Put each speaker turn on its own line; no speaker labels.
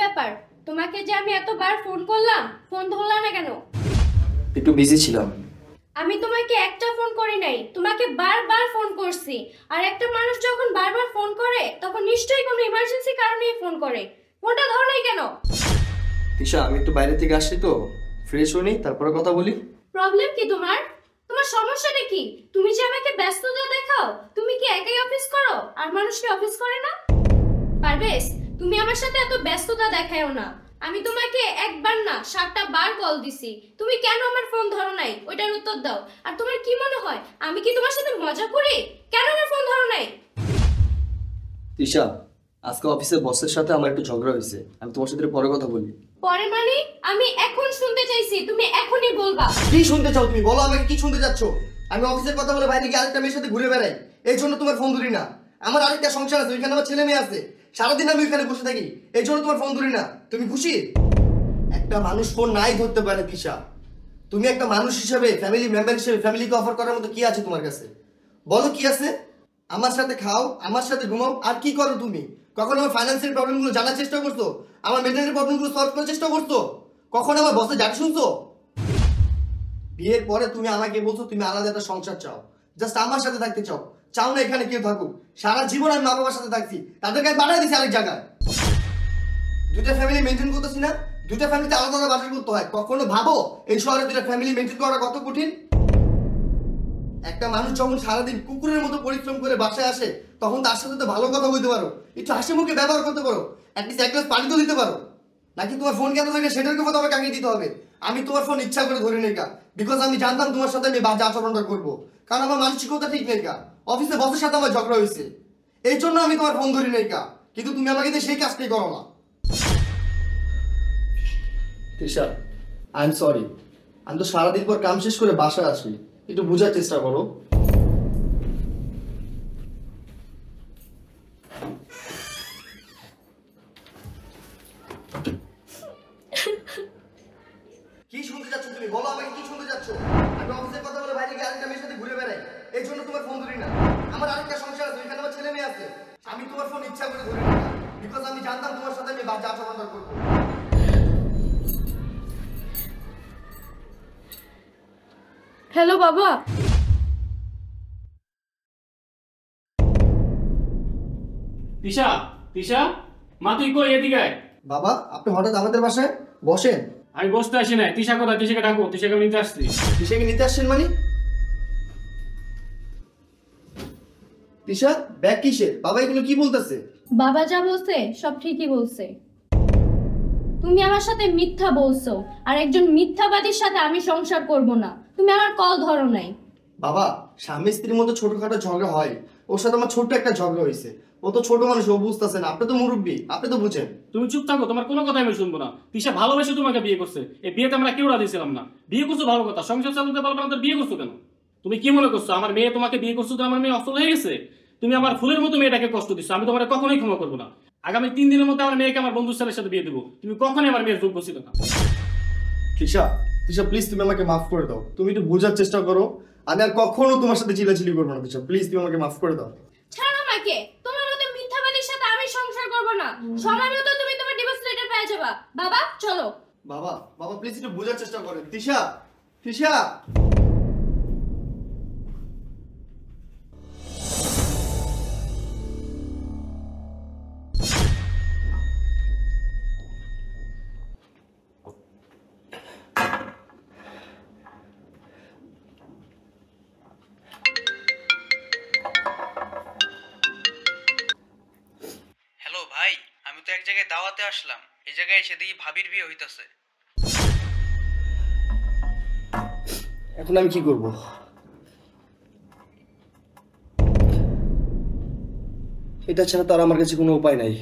ব্যাপার? তোমাকে যে আমি এতবার ফোন করলাম, ফোন ধরলা না কেন?
একটু বিজি ছিলাম।
আমি তোমাকে একটা ফোন করি নাই, তোমাকে বারবার ফোন করছি। আর একটা মানুষ যখন বারবার ফোন করে তখন নিশ্চয়ই কোনো ইমার্জেন্সি কারণেই ফোন করে। ফোনটা ধরো নাই কেন?
তিশা, আমি একটু বাইরে থেকে আসছি তো, ফ্রেশ হই তারপরে কথা বলি।
প্রবলেম কি তোমার? তোমার সমস্যাটা কি? তুমি যে আমাকে ব্যস্ততা দেখাও, তুমি কি একাই অফিস করো আর মানুষ কি অফিস করে না? পারবেশ, তুমি আমার সাথে এত ব্যস্ততা দেখাও না। আমি তোমাকে একবার না 7টা বার কল দিছি, তুমি কেন আমার ফোন ধরো নাই ওইটার উত্তর দাও। আর তোমার কি মনে হয় আমি কি তোমার সাথে মজা করি? কেন আমার ফোন ধরো নাই?
তিশা, আজকে অফিসে বসের সাথে আমার একটু ঝগড়া হয়েছে, আমি তোমার সাথে পরে কথা বলি।
পরে মানে? আমি এখন শুনতে চাইছি, তুমি এখনই বলবা।
কি শুনতে চাও তুমি? বলো আমাকে কি শুনতে চাচ্ছ? আমি অফিসের কথা বলে বাইরে গিয়ে আরেকটা মেয়ের সাথে ঘুরে বেড়াই, এই জন্য তোমার ফোন ধরি না। আমার আরেকটা সংসার আছে, ওইখানে আমার ছেলে মেয়ে আছে, সারাদিন আমি ওইখানে বসে থাকি, এই জন্য তোমার ফোন ধরি না। তুমি খুশি? একটা মানুষ ফোন নাই ধরতে পারে তিশা। তুমি একটা মানুষ হিসেবে, ফ্যামিলি মেম্বার হিসেবে ফ্যামিলিকে অফার করার মতো কি আছে তোমার কাছে? বলো কি আছে? আমার সাথে খাও, আমার সাথে ঘুমাও, আর কি করো তুমি? কখনো আমার ফাইন্যান্সিয়াল প্রবলেমগুলো জানার চেষ্টা করছো? আমার মেন্টাল প্রবলেমগুলো সলভ করার চেষ্টা করছো? কখনো আমার বসে জানি শুনছো? বিয়ের পরে তুমি আমাকে বলছো তুমি আলাদা একটা সংসার চাও, জাস্ট আমার সাথে থাকতে চাও, চাও না এখানে কেউ থাকুক। সারা জীবন আমি মা বাবার সাথে থাকছি, তাদেরকে আমি পাঠিয়ে দিচ্ছি আরেক জায়গায়। দুটা ফ্যামিলি মেনটেন করতেছি না? দুটা ফ্যামিলিতে আলাদা আলাদা বাসা করতে হয়। কখনো ভাবো এই শহরে দুটা ফ্যামিলি মেনটেন করা কত কঠিন? একটা মানুষ যখন সারাদিন কুকুরের মতো পরিশ্রম করে বাসায় আসে, তখন তার সাথে তো ভালো কথা বলতে পারো, একটু হাসি মুখে ব্যবহার করতে পারো, অ্যাটলিস্ট এক গ্লাস পানি তো দিতে পারো। নাকি তোমার ফোন কেন থাকে সেটার কথা আমাকে আগে দিতে হবে? আমি তোমার ফোন ইচ্ছা করে ধরে নেই কা, বিকজ আমি জানতাম তোমার সাথে আমি বাজে আচরণটা করবো, কারণ আমার মানসিকতা ঠিক নেই কা। অফিসে বসের সাথে আমার ঝগড়া হয়েছে, এই জন্য আমি তোমার ফোন ধরি নেই কা, কিন্তু তুমি আমাকে দিয়ে সেই কাজটাই করো না। Tisha, I am sorry. আমি তো সারাদিন পর কাম শেষ করে বাসায় আসি, একটু বোঝার চেষ্টা করো। কি শুনতে যাচ্ছ তুমি? বলো আমাকে কি শুনতে যাচ্ছ? আমি অফিসের কথা বলে বাইরে গিয়ে আরেকটা মেয়ের সাথে ঘুরে বেড়াই, এই জন্য তোমার ফোন ধরি না। আমার আরেকটা সংসার আছে, ওইখানে আমার ছেলে মেয়ে আছে, আমি তোমার ফোন ইচ্ছা করে ধরি না, বিকজ আমি জানতাম তোমার সাথে আমি বাজে আচরণটা করবো।
হ্যালো বাবা।
তিশা, তিশা, মা তুই কই? এদিকে আয়।
বাবা, আপনি হঠাৎ আমাদের বাসায়? বসেন।
আমি বসতে আসি না। তিশা কোথায়? তিশাকে ডাকো, তিশাকে আমি নিতে আসছি।
তিশাকে নিতে আসছেন মানে? তিশা, ব্যাগ কিসের? বাবা এগুলো কি বলতেছে?
বাবা যা বলছে সব ঠিকই বলছে। তুমি আমার সাথে মিথ্যা বলছো, আর একজন মিথ্যাবাদীর সাথে আমি সংসার করব না। তুমি আমার কল ধরো নাই।
বাবা, স্বামী স্ত্রীর মধ্যে ছোটখাটো ঝগড়া হয়, ওর সাথে আমার ছোট্ট একটা ঝগড়া হয়েছে। ও তো ছোট মানুষ, ও বুঝতেছে না। আপনি তো মুরব্বী, আপনি তো বুঝেন।
তুমি চুপ থাকো, তোমার কোনো কথা আমি শুনবো না। তিশা ভালোবেসে তোমাকে বিয়ে করছে, এই বিয়েতে আমরা কেউ রাজি ছিলাম না। বিয়ে করছো ভালো কথা, সংসার চালাতে পারবে না তো বিয়ে করছো কেন? তুমি কি মনে করছো আমার মেয়ে তোমাকে বিয়ে করছো তো আমার মেয়ে অসল হয়ে গেছে? তুমি আমার ফুলের মতো মেয়েটাকে কষ্ট দিচ্ছ, আমি তোমার কখনোই ক্ষমা করবো না। আগামী 3 দিনের মধ্যে আমার মেয়েকে আমার বন্ধুর ছেলের সাথে বিয়ে দেবো। তুমি কখনোই আমার মেয়ের যোগ্য ছিল না।
তিশা, তিশা প্লিজ তুমি আমাকে মাফ করে দাও, তুমি একটু বোঝার চেষ্টা করো। আমি আর কখনো তোমার সাথে চিল্লাচিল্লি করবো না। তিশা প্লিজ তুমি আমাকে মাফ করে দাও।
ছাড়ো আমাকে, তোমার মতো মিথ্যাবাদীর সাথে আমি সংসার করব না। সময় মতো তুমি তোমার ডিভোর্স লেটার পেয়ে যাবা। বাবা চলো।
বাবা, বাবা প্লিজ একটু বোঝার চেষ্টা করেন। তিশা, তিশা।
হ্যালো ভাই, আমি তো এক জায়গায় দাওয়াতে আসলাম, এই জায়গায় এসে দেখি ভাবির বিয়ে হইতাছে।
এখন আমি কি করব? এটা ছাড়া তো আর আমার কাছে কোনো উপায় নাই।